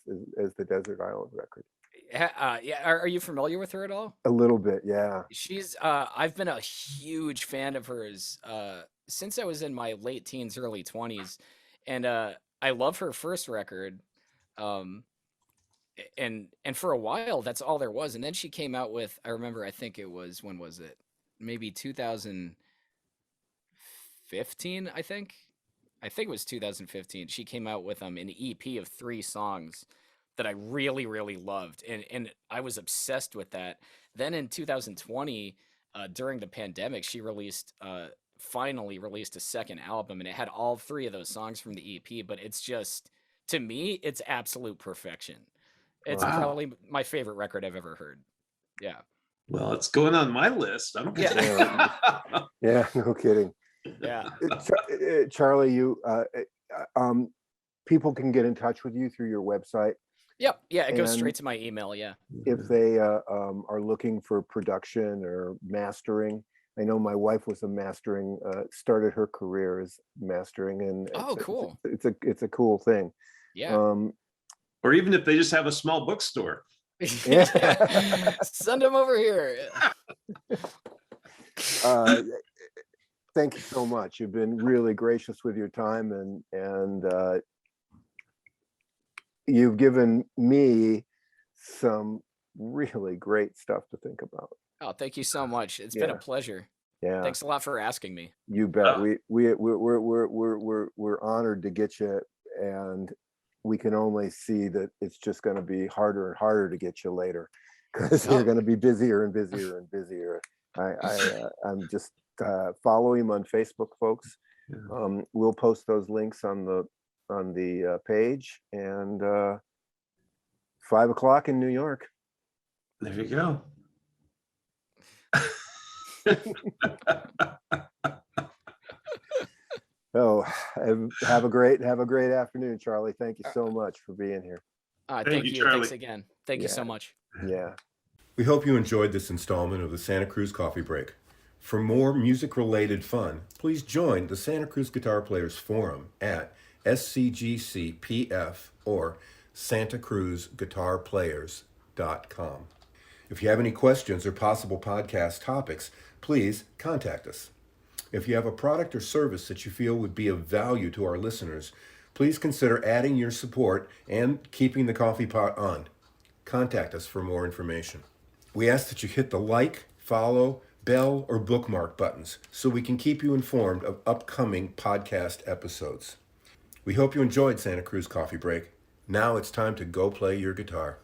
the Desert Island record. Yeah. Are you familiar with her at all? A little bit, yeah. She's I've been a huge fan of hers since I was in my late teens, early 20s. And I love her first record. And for a while that's all there was. And then she came out with, I remember, I think it was, when was it? Maybe 2015, I think it was 2015. She came out with an EP of 3 songs that I really, really loved. And I was obsessed with that. Then in 2020, during the pandemic, she finally released a second album, and it had all 3 of those songs from the EP, but it's just, to me, it's absolute perfection. It's probably my favorite record I've ever heard. Yeah. Well, it's going on my list. I'm Yeah, no kidding. Yeah. Charlie, people can get in touch with you through your website. Yep. Yeah, it goes And straight to my email. Yeah. if they are looking for production or mastering, I know my wife was a mastering, started her career as mastering, and Oh, cool. it's a cool thing. Yeah. Or even if they just have a small bookstore. Yeah. Send them over here. Thank you so much. You've been really gracious with your time, and you've given me some really great stuff to think about. Oh, thank you so much. It's been a pleasure. Yeah. Thanks a lot for asking me. You bet. We're honored to get you, and we can only see that it's just going to be harder and harder to get you later, because you're going to be busier and busier and busier. I'm just follow him on Facebook, folks. Yeah. We'll post those links on the page, and 5 o'clock in New York. There you go. Oh, have a great afternoon, Charlie. Thank you so much for being here. Thank you. Charlie. Thanks again. Thank you so much. Yeah. We hope you enjoyed this installment of the Santa Cruz Coffee Break. For more music-related fun, please join the Santa Cruz Guitar Players Forum at SCGCPF or santacruzguitarplayers.com. If you have any questions or possible podcast topics, please contact us. If you have a product or service that you feel would be of value to our listeners, please consider adding your support and keeping the coffee pot on. Contact us for more information. We ask that you hit the like, follow, bell, or bookmark buttons so we can keep you informed of upcoming podcast episodes. We hope you enjoyed Santa Cruz Coffee Break. Now it's time to go play your guitar.